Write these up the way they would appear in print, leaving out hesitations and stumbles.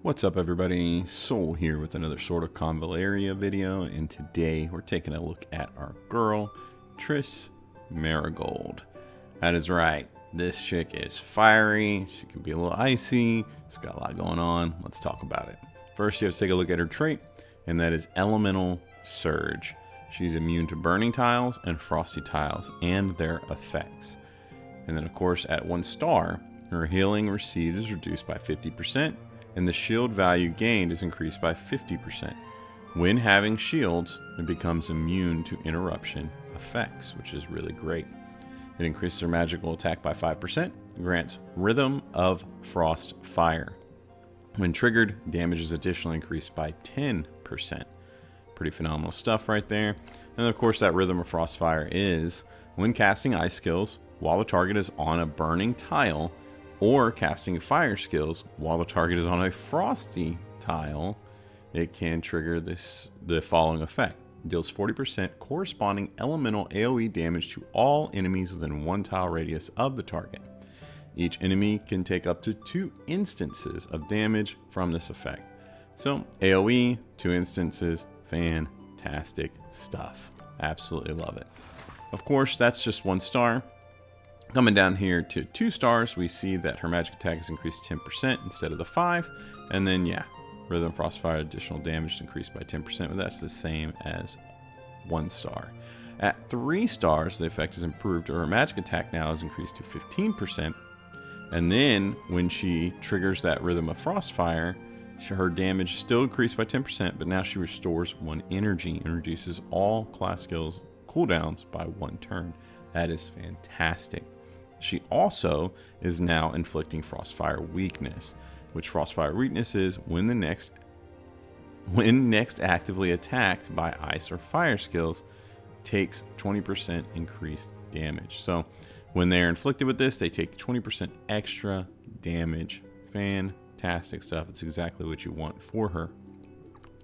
What's up everybody, Soul here with another sort of Convallaria video, and today we're taking a look at our girl, Triss Marigold. That is right, this chick is fiery, she can be a little icy, she's got a lot going on. Let's talk about it. First you have to take a look at her trait, and that is Elemental Surge. She's immune to burning tiles and frosty tiles and their effects. And then of course at 1 star, her healing received is reduced by 50%, and the shield value gained is increased by 50%. When having shields, it becomes immune to interruption effects, which is really great. It increases her magical attack by 5%, grants Rhythm of Frost Fire. When triggered, damage is additionally increased by 10%. Pretty phenomenal stuff right there. And of course that Rhythm of Frost Fire is, when casting ice skills while the target is on a burning tile, or casting fire skills while the target is on a frosty tile, it can trigger the following effect. It deals 40% corresponding elemental AoE damage to all enemies within 1 tile radius of the target. Each enemy can take up to 2 instances of damage from this effect. So AoE, 2 instances, fantastic stuff. Absolutely love it. Of course, that's just 1 star. Coming down here to 2 stars, we see that her magic attack is increased 10% instead of the 5. And then, yeah, Rhythm Frostfire additional damage is increased by 10%, but that's the same as 1 star. At 3 stars, the effect is improved, or her magic attack now is increased to 15%. And then, when she triggers that Rhythm of Frostfire, her damage still increased by 10%, but now she restores 1 energy and reduces all class skills cooldowns by 1 turn. That is fantastic. She also is now inflicting Frostfire weakness, which Frostfire weakness is when next actively attacked by ice or fire skills, takes 20% increased damage. So when they're inflicted with this, they take 20% extra damage. Fantastic stuff. It's exactly what you want for her.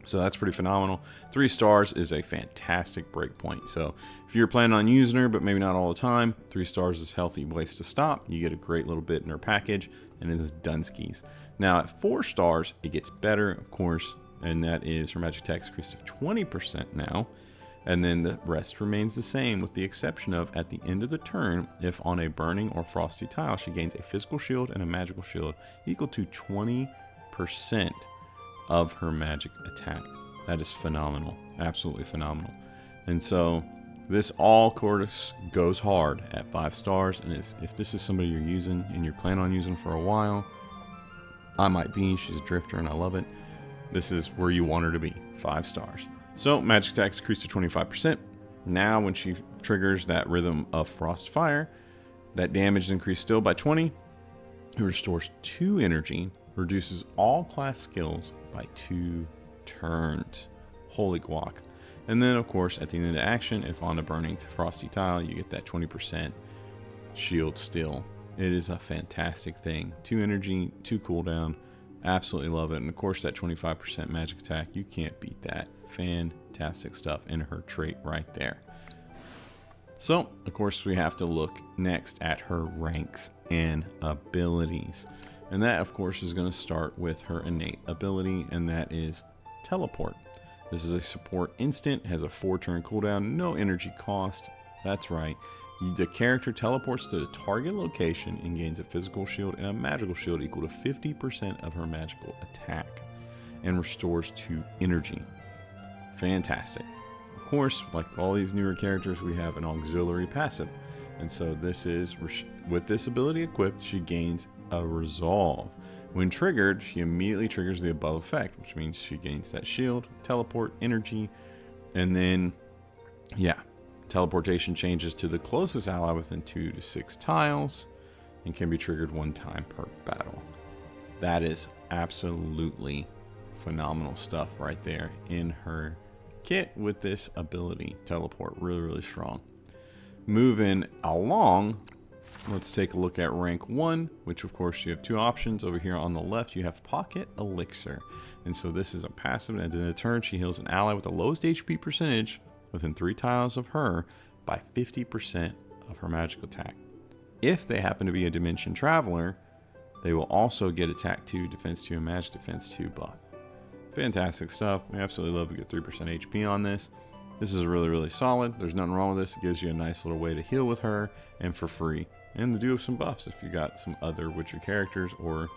So that's pretty phenomenal. 3 stars is a fantastic breakpoint. So if you're planning on using her, but maybe not all the time, 3 stars is a healthy place to stop. You get a great little bit in her package, and it is Dunskies. Now at 4 stars, it gets better, of course, and that is her magic attack increased to 20% now. And then the rest remains the same, with the exception of at the end of the turn, if on a burning or frosty tile, she gains a physical shield and a magical shield equal to 20% of her magic attack. That is phenomenal, absolutely phenomenal. And so this all course goes hard at 5 stars, and if this is somebody you're using and you're planning on using for a while, I might be. She's a drifter and I love it. This is where you want her to be, 5 stars. So magic attack increased to 25%. Now when she triggers that Rhythm of Frost Fire, that damage is increased still by 20. It restores 2 energy, reduces all class skills by 2 turns. Holy guac. And then of course at the end of the action, if on a burning frosty tile, you get that 20% shield still. It is a fantastic thing. 2 energy, 2 cooldown. Absolutely love it. And of course that 25% magic attack, you can't beat that. Fantastic stuff in her trait right there. So of course we have to look next at her ranks and abilities. And that, of course, is going to start with her innate ability, and that is Teleport. This is a support instant, has a 4-turn cooldown, no energy cost. That's right. The character teleports to the target location and gains a physical shield and a magical shield equal to 50% of her magical attack, and restores 2 energy. Fantastic. Of course, like all these newer characters, we have an auxiliary passive. And so this is, with this ability equipped, she gains a resolve. When triggered, she immediately triggers the above effect, which means she gains that shield, teleport, energy, and then, yeah, teleportation changes to the closest ally within 2 to 6 tiles and can be triggered 1 time per battle. That is absolutely phenomenal stuff right there in her kit with this ability. Teleport, really, really strong. Moving along, let's take a look at rank 1, which of course you have 2 options. Over here on the left, you have Pocket Elixir. And so this is a passive, and at the end of the turn, she heals an ally with the lowest HP percentage within 3 tiles of her by 50% of her magical attack. If they happen to be a Dimension Traveler, They will also get attack 2, defense 2, and magic defense 2 buff. Fantastic stuff. We absolutely love to get 3% HP on this. This is really, really solid. There's nothing wrong with this. It gives you a nice little way to heal with her and for free. And to do some buffs if you got some other Witcher characters or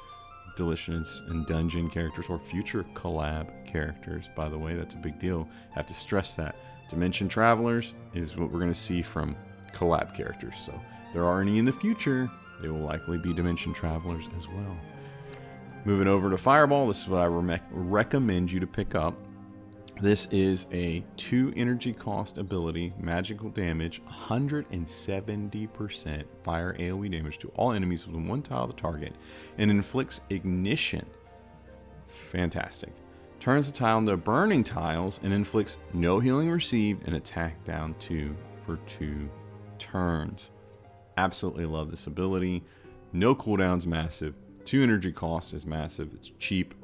Delicious and Dungeon characters or future collab characters. By the way, that's a big deal. I have to stress that. Dimension Travelers is what we're going to see from collab characters. So if there are any in the future, they will likely be Dimension Travelers as well. Moving over to Fireball, this is what I recommend you to pick up. This is a 2 energy cost ability, magical damage, 170% fire AoE damage to all enemies within 1 tile of the target, and inflicts ignition. Fantastic. Turns the tile into burning tiles and inflicts no healing received and attack down 2 for 2 turns. Absolutely love this ability. No cooldown's massive. 2 energy cost is massive. It's cheap.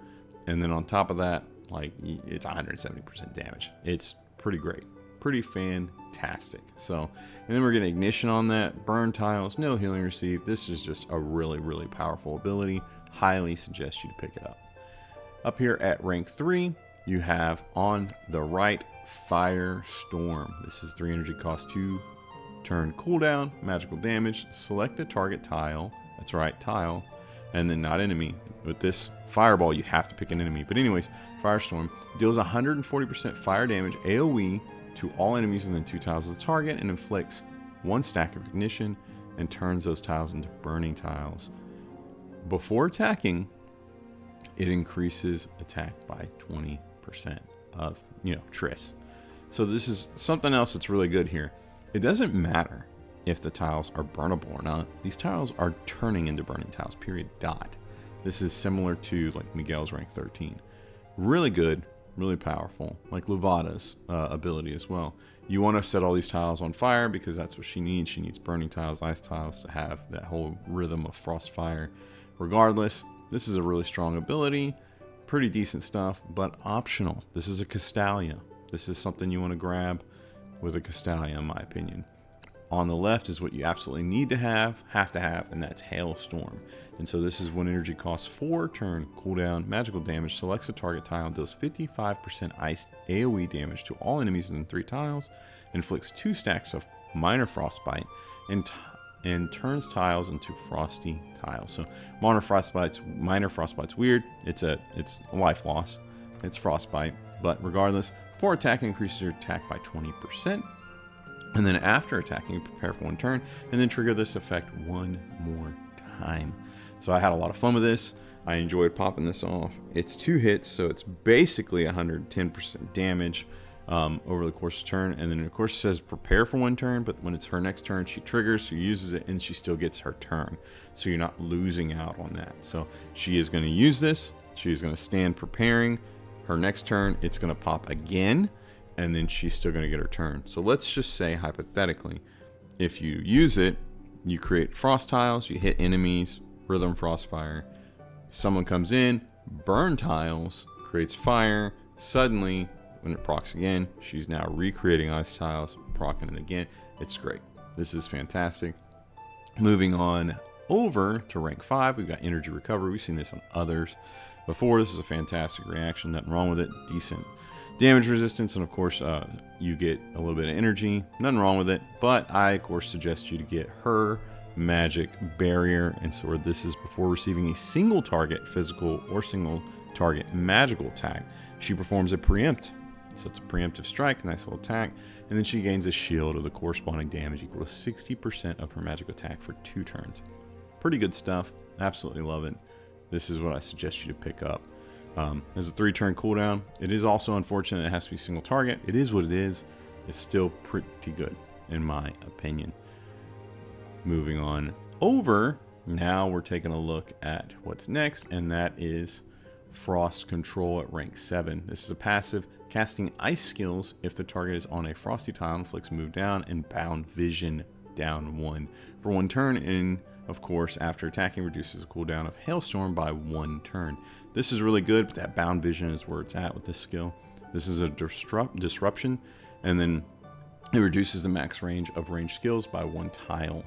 And then on top of that, like, it's 170% damage. It's pretty great. Pretty fantastic. So, and then we're getting ignition on that. Burn tiles, no healing received. This is just a really, really powerful ability. Highly suggest you to pick it up. Up here at rank 3, you have on the right Firestorm. This is 3 energy cost, 2 turn cooldown, magical damage. Select a target tile. That's right, tile. And then not enemy. With this Fireball, you have to pick an enemy. But anyways, Firestorm deals 140% fire damage AoE to all enemies within 2 tiles of the target and inflicts 1 stack of ignition and turns those tiles into burning tiles. Before attacking, it increases attack by 20% of, Triss. So this is something else that's really good here. It doesn't matter if the tiles are burnable or not. These tiles are turning into burning tiles, period, dot. This is similar to like Miguel's rank 13. Really good, really powerful, like Luvada's ability as well. You want to set all these tiles on fire because that's what she needs. She needs burning tiles, ice tiles to have that whole rhythm of frost fire. Regardless, this is a really strong ability, pretty decent stuff, but optional. This is a Castalia. This is something you want to grab with a Castalia, in my opinion. On the left is what you absolutely need to have, and that's Hailstorm. And so this is 1 energy cost, 4 turn cooldown, magical damage, selects a target tile, deals 55% ice AoE damage to all enemies within 3 tiles, inflicts 2 stacks of minor frostbite, and turns tiles into frosty tiles. So minor frostbite's weird. It's a life loss. It's frostbite, but regardless, before attacking, increases your attack by 20%. And then after attacking, you prepare for 1 turn, and then trigger this effect 1 more time. So I had a lot of fun with this. I enjoyed popping this off. It's 2 hits, so it's basically 110% damage over the course of the turn. And then, of course, it says prepare for 1 turn, but when it's her next turn, she triggers, she uses it, and she still gets her turn. So you're not losing out on that. So she is going to use this. She's going to stand preparing. Her next turn, it's going to pop again, and then she's still going to get her turn. So let's just say, hypothetically, if you use it, you create frost tiles, you hit enemies, rhythm frostfire. Someone comes in, burn tiles, creates fire. Suddenly, when it procs again, she's now recreating ice tiles, proccing it again. It's great. This is fantastic. Moving on over to rank 5, we've got energy recovery. We've seen this on others before. This is a fantastic reaction. Nothing wrong with it. Decent damage resistance, and of course you get a little bit of energy. Nothing wrong with it, but I of course suggest you to get her magic barrier. And so this is before receiving a single target physical or single target magical attack. She performs a preempt, so it's a preemptive strike, nice little attack, and then she gains a shield of the corresponding damage equal to 60% of her magic attack for 2 turns. Pretty good stuff. Absolutely love it. This is what I suggest you to pick up. As a 3-turn cooldown, it is also unfortunate it has to be single target. It is what it is. It's still pretty good, in my opinion. Moving on over, now we're taking a look at what's next, and that is Frost Control at rank 7. This is a passive, casting ice skills if the target is on a frosty tile, inflicts move down and bound vision down 1 for 1 turn, and of course, after attacking, reduces the cooldown of Hailstorm by 1 turn. This is really good, but that bound vision is where it's at with this skill. This is a disruption, and then it reduces the max range of ranged skills by 1 tile.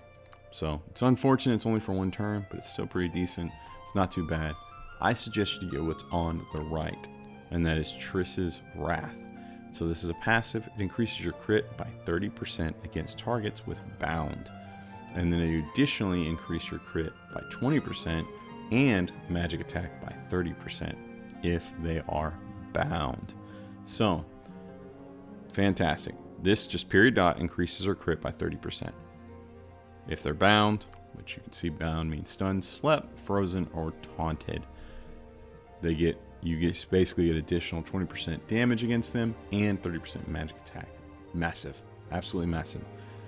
So it's unfortunate it's only for 1 turn, but it's still pretty decent. It's not too bad. I suggest you go what's on the right, and that is Triss's Wrath. So this is a passive. It increases your crit by 30% against targets with bound. And then you additionally increase your crit by 20% and magic attack by 30% if they are bound. So, fantastic. This just period dot increases her crit by 30%. If they're bound, which you can see bound means stunned, slept, frozen, or taunted, you basically get additional 20% damage against them and 30% magic attack. Massive. Absolutely massive.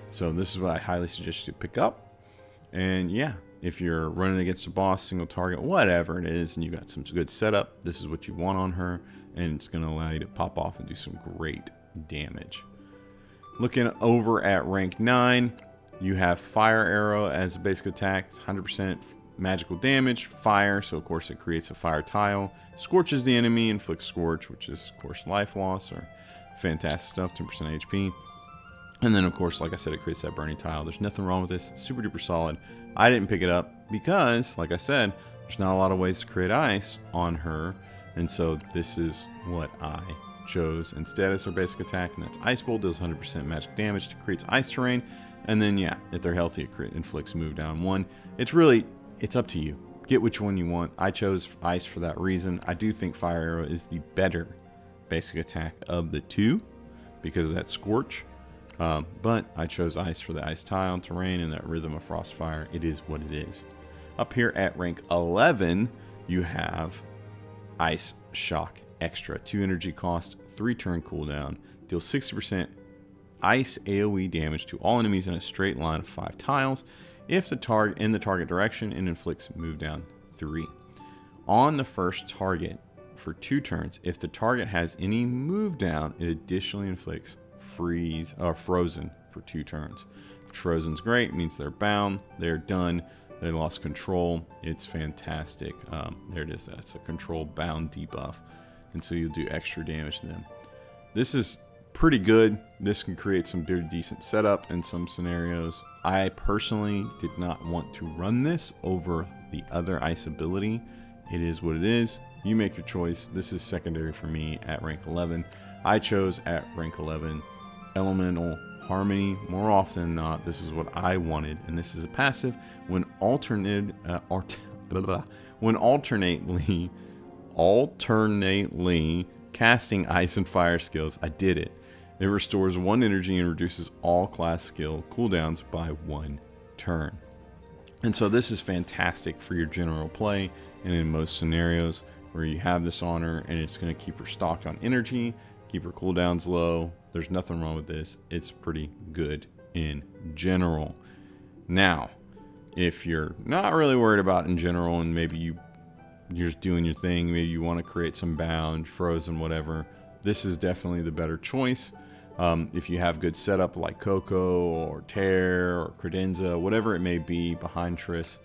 So this is what I highly suggest you pick up. And yeah, if you're running against a boss, single target, whatever it is, and you got some good setup, this is what you want on her, and it's going to allow you to pop off and do some great damage. Looking over at rank 9, you have Fire Arrow as a basic attack, 100% magical damage, fire, so of course it creates a fire tile, scorches the enemy, inflicts scorch, which is of course life loss or fantastic stuff, 10% HP. And then of course, like I said, it creates that burning tile. There's nothing wrong with this, super duper solid. I didn't pick it up because, like I said, there's not a lot of ways to create ice on her, and so this is what I chose instead as her basic attack, and that's Ice Bolt, does 100% magic damage to creates ice terrain. And then yeah, if they're healthy, it inflicts move down 1. It's up to you. Get which one you want. I chose ice for that reason. I do think Fire Arrow is the better basic attack of the two because of that scorch. But I chose ice for the ice tile terrain and that rhythm of Frostfire. It is what it is. Up here at rank 11, you have Ice Shock Extra. 2 energy cost, 3 turn cooldown. Deals 60% ice AoE damage to all enemies in a straight line of 5 tiles. If the target in the target direction, and inflicts move down 3. On the first target for 2 turns, if the target has any move down, it additionally inflicts freeze or frozen for 2 turns. Frozen's great, it means they're bound, they're done, they lost control. It's fantastic. There it is. That's a control bound debuff, and so you'll do extra damage to them. This is pretty good. This can create some pretty decent setup in some scenarios. I personally did not want to run this over the other ice ability. It is what it is. You make your choice. This is secondary for me at rank 11. I chose at rank 11 Elemental Harmony. More often than not, this is what I wanted, and this is a passive. When alternately casting ice and fire skills, I did it. It restores 1 energy and reduces all class skill cooldowns by 1 turn. And so this is fantastic for your general play and in most scenarios where you have this on her and it's going to keep her stocked on energy, keep her cooldowns low. There's nothing wrong with this. It's pretty good in general. Now, if you're not really worried about in general and maybe you're just doing your thing, maybe you want to create some bound, frozen, whatever, this is definitely the better choice. If you have good setup like Coco or Tear or Credenza, whatever it may be behind Triss,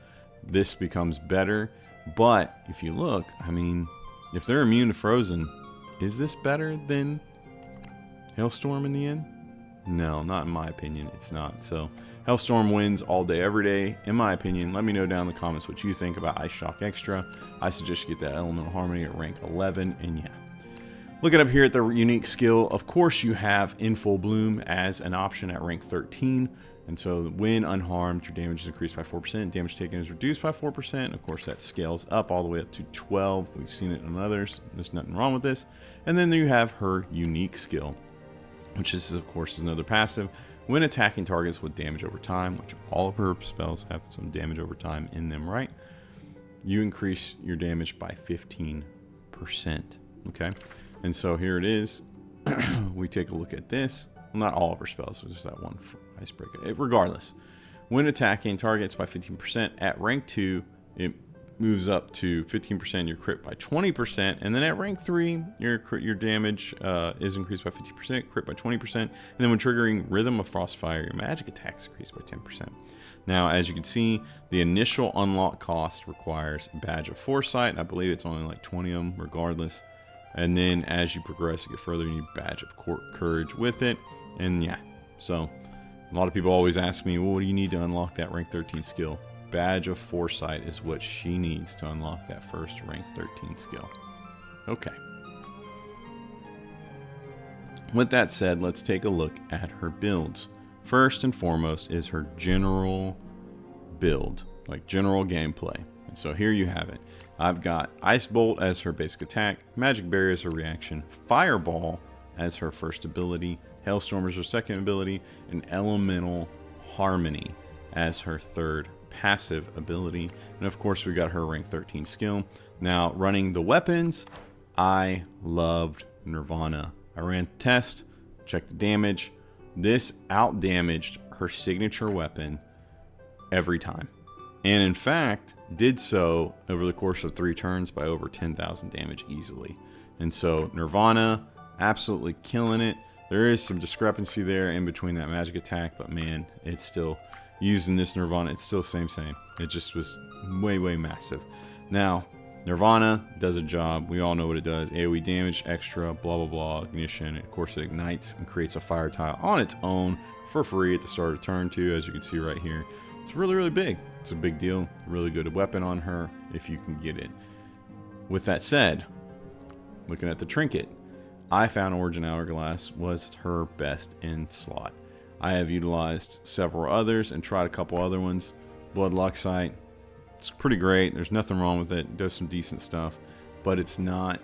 this becomes better. But if you look, I mean, if they're immune to frozen, is this better than Hailstorm in the end? No, not in my opinion. It's not. So Hailstorm wins all day, every day, in my opinion. Let me know down in the comments what you think about Ice Shock Extra. I suggest you get that Elemental Harmony at rank 11, and yeah. Looking up here at the unique skill, of course you have In Full Bloom as an option at rank 13. And so when unharmed, your damage is increased by 4%, damage taken is reduced by 4%. Of course, that scales up all the way up to 12. We've seen it in others. There's nothing wrong with this. And then you have her unique skill, which is, of course, another passive. When attacking targets with damage over time, which all of her spells have some damage over time in them, right? You increase your damage by 15%. Okay? And so here it is. We take a look at this. Well, not all of her spells, just that one icebreaker. Regardless, when attacking targets by 15%, at rank 2, it moves up to 15%, your crit by 20%, and then at rank 3, your damage is increased by 50%, crit by 20%, and then when triggering Rhythm of Frostfire, your magic attack is increased by 10%. Now, as you can see, the initial unlock cost requires Badge of Foresight, and I believe it's only like 20 of them, regardless. And then as you progress, you get further, you need Badge of Courage with it. And yeah, so a lot of people always ask me, well, what do you need to unlock that rank 13 skill? Badge of Foresight is what she needs to unlock that first rank 13 skill. Okay. With that said, let's take a look at her builds. First and foremost is her general build, like general gameplay. And so here you have it. I've got Ice Bolt as her basic attack, Magic Barrier as her reaction, Fireball as her first ability, Hailstorm as her second ability, and Elemental Harmony as her third passive ability. And of course we got her rank 13 skill. Now running the weapons, I loved Nirvana. I ran the test, checked the damage. This out-damaged her signature weapon every time. And in fact, did so over the course of 3 turns by over 10,000 damage easily. And so Nirvana, absolutely killing it. There is some discrepancy there in between that magic attack, but man, it's still, using this Nirvana, it's still same. It just was way massive. Now, Nirvana does a job. We all know what it does. AoE damage, extra, blah, blah, blah, ignition. Of course, it ignites and creates a fire tile on its own for free at the start of turn 2, as you can see right here. It's really big. It's a big deal. Really good weapon on her if you can get it. With that said, looking at the trinket, I found Origin Hourglass was her best in slot. I have utilized several others and tried a couple other ones. Blood Luxite, it's pretty great. There's nothing wrong with it. It does some decent stuff, but it's not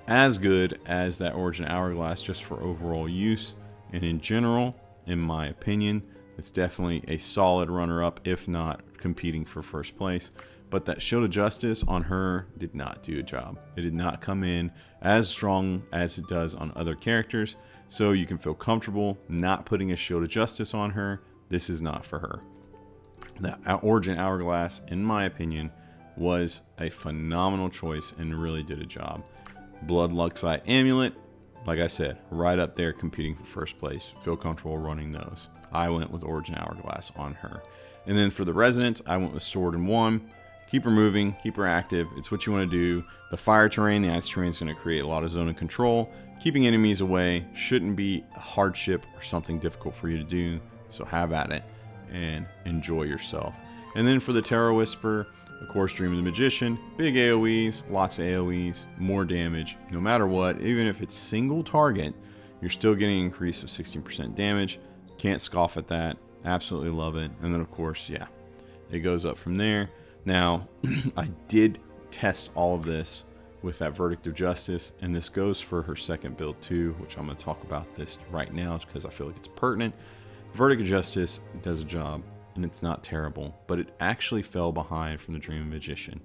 as good as that Origin Hourglass just for overall use. And in general, in my opinion, it's definitely a solid runner-up, if not competing for first place. But that Shield of Justice on her did not do a job. It did not come in as strong as it does on other characters. So you can feel comfortable not putting a Shield of Justice on her. This is not for her. The Origin Hourglass, in my opinion, was a phenomenal choice and really did a job. Blood Luxite Amulet, like I said, right up there competing for first place. Feel comfortable running those. I went with Origin Hourglass on her. And then for the Resonance, I went with Sword and Wand. Keep her moving, keep her active. It's what you want to do. The fire terrain, the ice terrain is going to create a lot of zone of control. Keeping enemies away shouldn't be a hardship or something difficult for you to do. So have at it and enjoy yourself. And then for the Terror Whisper, of course, Dream of the Magician, big AoEs, lots of AoEs, more damage, no matter what. Even if it's single target, you're still getting an increase of 16% damage. Can't scoff at that. Absolutely love it. And then of course, yeah, it goes up from there. Now, I did test all of this with that Verdict of Justice, and this goes for her second build too, which I'm going to talk about this right now because I feel like it's pertinent. Verdict of Justice does a job, and it's not terrible, but it actually fell behind from the Dream of Magician.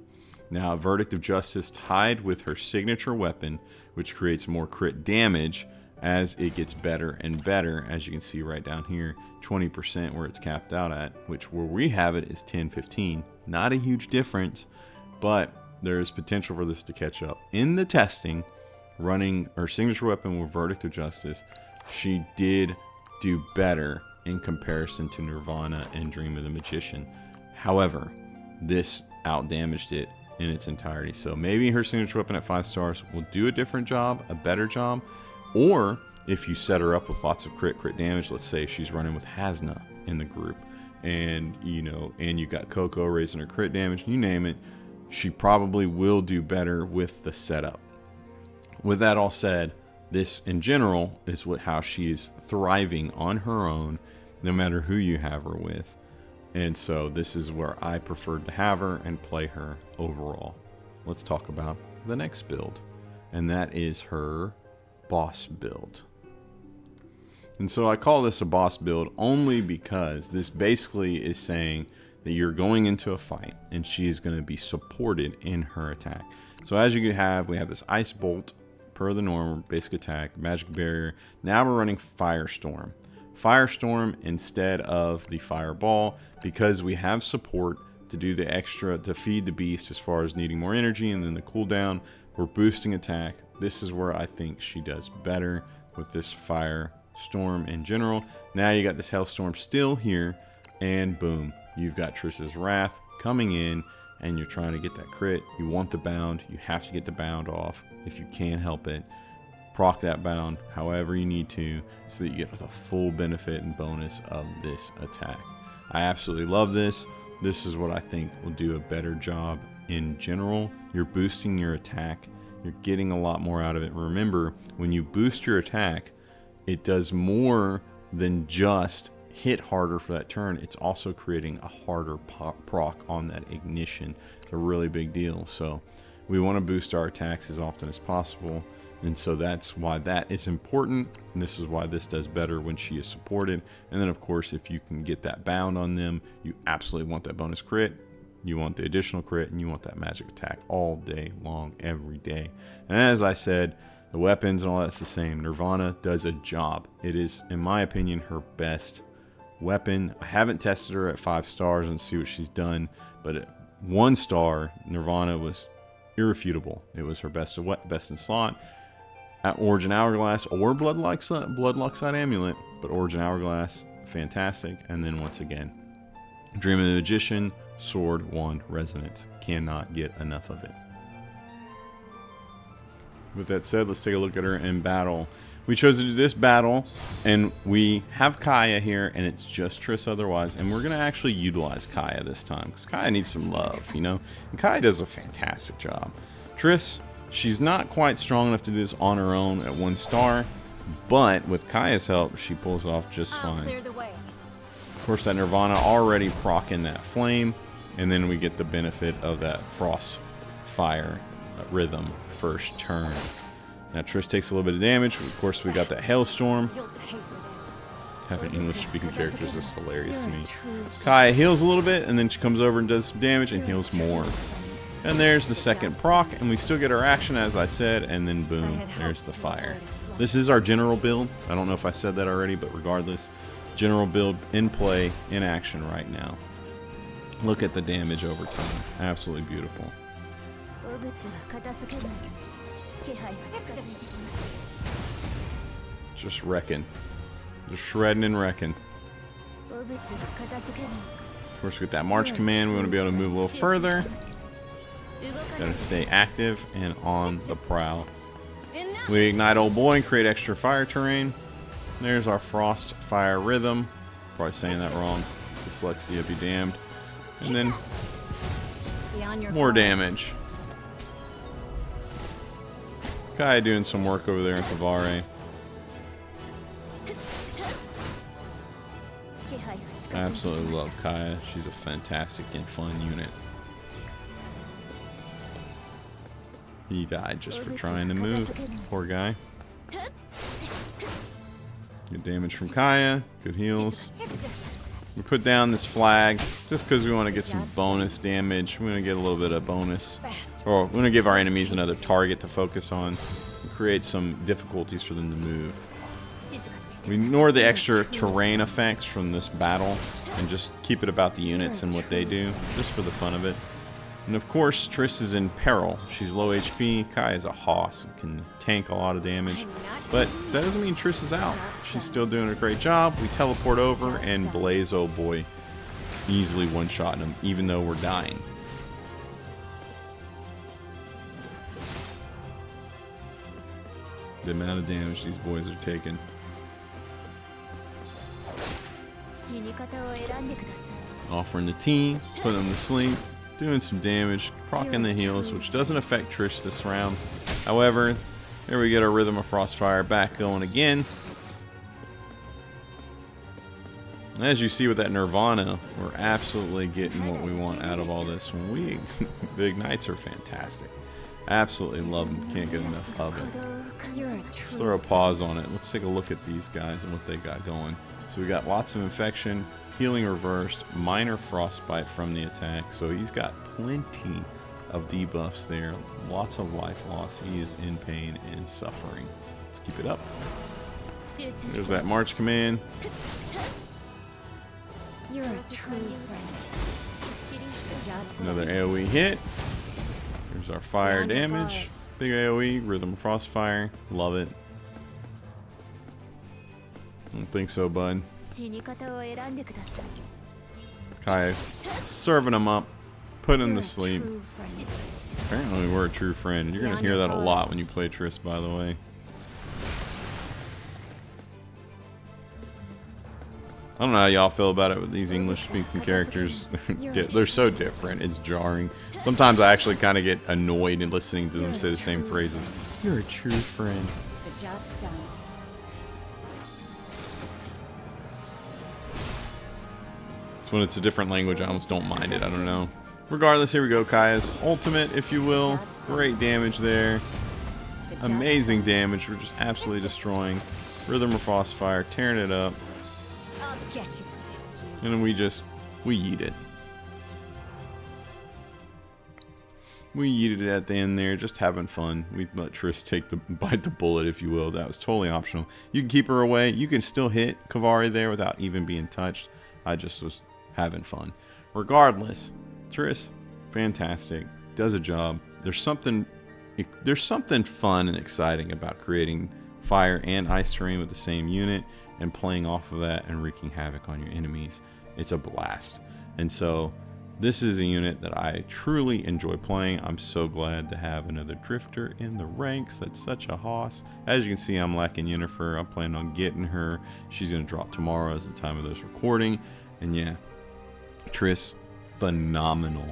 Now, Verdict of Justice tied with her signature weapon, which creates more crit damage as it gets better and better, as you can see right down here, 20% where it's capped out at, which where we have it is 10-15. Not a huge difference, but there is potential for this to catch up. In the testing, running her signature weapon with Verdict of Justice, she did do better in comparison to Nirvana and Dream of the Magician. However, this outdamaged it in its entirety. So maybe her signature weapon at 5 stars will do a different job, a better job. Or if you set her up with lots of crit damage, let's say she's running with Hasna in the group, and you got Coco raising her crit damage, you name it, she probably will do better with the setup. With that all said, this in general is how she is thriving on her own, no matter who you have her with. And so this is where I preferred to have her and play her overall. Let's talk about the next build, and that is her boss build. And so I call this a boss build only because this basically is saying that you're going into a fight and she is going to be supported in her attack. So as you can have, we have this Ice Bolt per the norm, basic attack, Magic Barrier. Now we're running Firestorm. Firestorm instead of the Fireball, because we have support to do the extra, to feed the beast as far as needing more energy, and then the cooldown, we're boosting attack. This is where I think she does better with this Firestorm in general. Now you got this Hailstorm still here, and boom, you've got Triss's Wrath coming in, and you're trying to get that crit. You want the bound, you have to get the bound off if you can help it. Proc that bound however you need to so that you get the full benefit and bonus of this attack. I absolutely love this. this is what I think will do a better job in general. You're boosting your attack. You're getting a lot more out of it. Remember, when you boost your attack, it does more than just hit harder for that turn. It's also creating a harder proc on that ignition. It's a really big deal. So we want to boost our attacks as often as possible. And so that's why that is important. And this is why this does better when she is supported. And then, of course, if you can get that bound on them, you absolutely want that bonus crit. You want the additional crit, and you want that magic attack all day long, every day. And as I said, the weapons and all that's the same. Nirvana does a job. It is, in my opinion, her best weapon. I haven't tested her at 5 stars and see what she's done, but at 1 star, Nirvana was irrefutable. It was her best in slot. At Origin Hourglass or Bloodlock Amulet, but Origin Hourglass, fantastic. And then once again, Dream of the Magician, Sword, Wand, Resonance. Cannot get enough of it. With that said, let's take a look at her in battle. We chose to do this battle, and we have Kaya here, and it's just Triss otherwise, and we're going to actually utilize Kaya this time, because Kaya needs some love, you know? And Kaya does a fantastic job. Triss, she's not quite strong enough to do this on her own at 1 star, but with Kaya's help, she pulls off just fine. Clear the way. Of course, that Nirvana already proccing that flame, and then we get the benefit of that frost fire rhythm first turn. Now Triss takes a little bit of damage. Of course, we got that hailstorm. You'll pay for this. Having English-speaking characters is hilarious to me. Kaya heals a little bit, and then she comes over and does some damage and heals more. And there's the second proc, and we still get our action, as I said, and then boom, there's the fire. This is our general build. I don't know if I said that already, but regardless, general build in play, in action right now. Look at the damage over time. Absolutely beautiful. Just wrecking. Just shredding and wrecking. Of course, with that March command, we want to be able to move a little further. Gotta stay active and on the prowl. We ignite old boy and create extra fire terrain. There's our frost fire rhythm. Probably saying that wrong. Dyslexia be damned. And then more damage. Kaya doing some work over there in Convallaria. I absolutely love Kaya. She's a fantastic and fun unit. He died just for trying to move. Poor guy. Good damage from Kaya. Good heals. We put down this flag just because we want to get some bonus damage. We want to get a little bit of bonus. Or we want to give our enemies another target to focus on. And create some difficulties for them to move. We ignore the extra terrain effects from this battle and just keep it about the units and what they do, just for the fun of it. And of course, Triss is in peril. She's low HP. Kai is a hoss and can tank a lot of damage. But that doesn't mean Triss is out. She's still doing a great job. We teleport over and Blaze, oh boy, easily one-shotting him, even though we're dying. The amount of damage these boys are taking. Offering the team, putting them to sleep. Doing some damage, proccing the heals, which doesn't affect Trish this round. However, there we get our Rhythm of Frostfire back going again. And as you see with that Nirvana, we're absolutely getting what we want out of all this. When the ignites are fantastic. Absolutely love them. Can't get enough of it. Let's throw a pause on it. Let's take a look at these guys and what they got going. So we got lots of infection. Healing reversed, minor frostbite from the attack, so he's got plenty of debuffs there, lots of life loss. He is in pain and suffering. Let's keep it up. There's that March command. You're a true friend. Another AoE hit. There's our fire damage. Big AoE, Rhythm of Frostfire. Love it. I don't think so, bud. Kaya serving him up, putting him to sleep. Apparently we're a true friend. You're going to hear that a lot when you play Triss, by the way. I don't know how y'all feel about it with these English-speaking characters. They're so different. It's jarring. Sometimes I actually kind of get annoyed in listening to them say the same phrases. You're a true friend. The job's done. So when it's a different language, I almost don't mind it. I don't know. Regardless, here we go. Kaya's ultimate, if you will. Great damage there. Amazing damage. We're just absolutely destroying. Rhythm of Frostfire, tearing it up. I'll get you for this. And then we yeet it. We yeeted it at the end there, just having fun. We let Triss bite the bullet, if you will. That was totally optional. You can keep her away. You can still hit Convallaria there without even being touched. I just was having fun. Regardless, Triss, fantastic. Does a job. There's something fun and exciting about creating fire and ice terrain with the same unit and playing off of that and wreaking havoc on your enemies. It's a blast. And so this is a unit that I truly enjoy playing. I'm so glad to have another drifter in the ranks. That's such a hoss. As you can see, I'm lacking Yennefer. I'm planning on getting her. She's going to drop tomorrow as the time of this recording. And yeah, Triss, phenomenal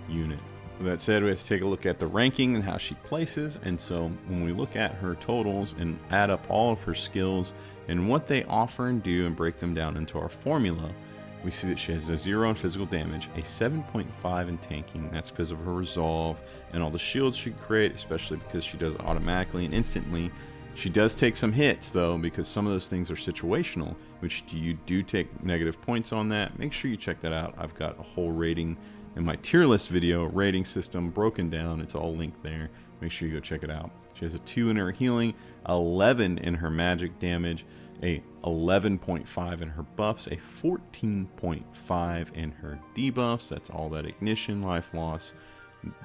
unit. With that said, we have to take a look at the ranking and how she places. And so when we look at her totals and add up all of her skills and what they offer and do and break them down into our formula, we see that she has a 0 in physical damage, a 7.5 in tanking. That's because of her resolve and all the shields she can create, especially because she does it automatically and instantly. She does take some hits though, because some of those things are situational, which you do take negative points on that. Make sure you check that out. I've got a whole rating in my tier list video, rating system broken down. It's all linked there. Make sure you go check it out. She has a 2 in her healing, 11 in her magic damage, a 11.5 in her buffs, a 14.5 in her debuffs. That's all that ignition, life loss,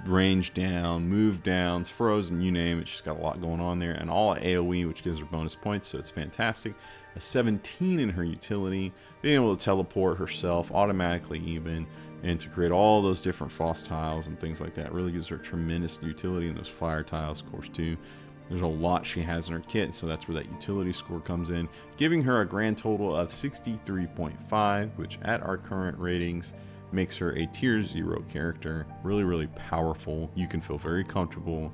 range down, move downs, frozen, you name it. She's got a lot going on there, and all AoE, which gives her bonus points, so it's fantastic. A 17 in her utility, being able to teleport herself automatically even, and to create all those different frost tiles and things like that. Really gives her tremendous utility, in those fire tiles, of course, too. There's a lot she has in her kit, so that's where that utility score comes in, giving her a grand total of 63.5, which at our current ratings makes her a tier 0 character. Really powerful. You can feel very comfortable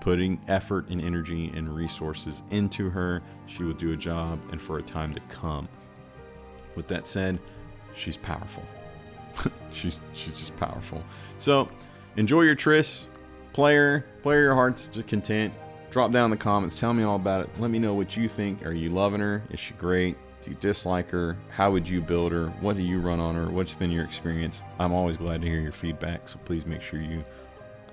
putting effort and energy and resources into her. She will do a job, and for a time to come. With that said, she's powerful. she's just powerful. So enjoy your Triss, play your heart's content. Drop down in the comments, tell me all about it. Let me know what you think. Are you loving her? Is she great? Do you dislike her? How would you build her? What do you run on her? What's been your experience? I'm always glad to hear your feedback, so please make sure you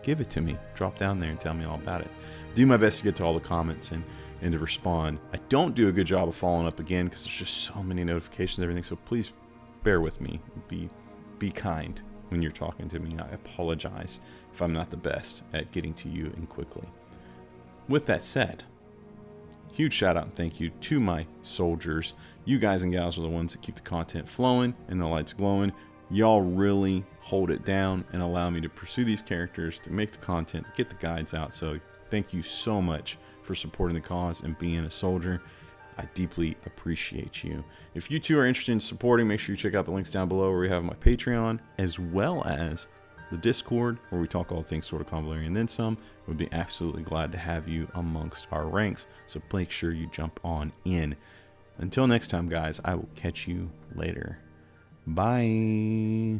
give it to me. Drop down there and tell me all about it. Do my best to get to all the comments and to respond. I don't do a good job of following up again because there's just so many notifications and everything, so please bear with me. Be kind when you're talking to me. I apologize if I'm not the best at getting to you and quickly. With that said, huge shout out and thank you to my soldiers. You guys and gals are the ones that keep the content flowing and the lights glowing. Y'all really hold it down and allow me to pursue these characters, to make the content, get the guides out. So thank you so much for supporting the cause and being a soldier. I deeply appreciate you. If you too are interested in supporting, make sure you check out the links down below where we have my Patreon, as well as the Discord, where we talk all things sort of Convallaria and then some. We'd be absolutely glad to have you amongst our ranks, so make sure you jump on in. Until next time, guys, I will catch you later. Bye.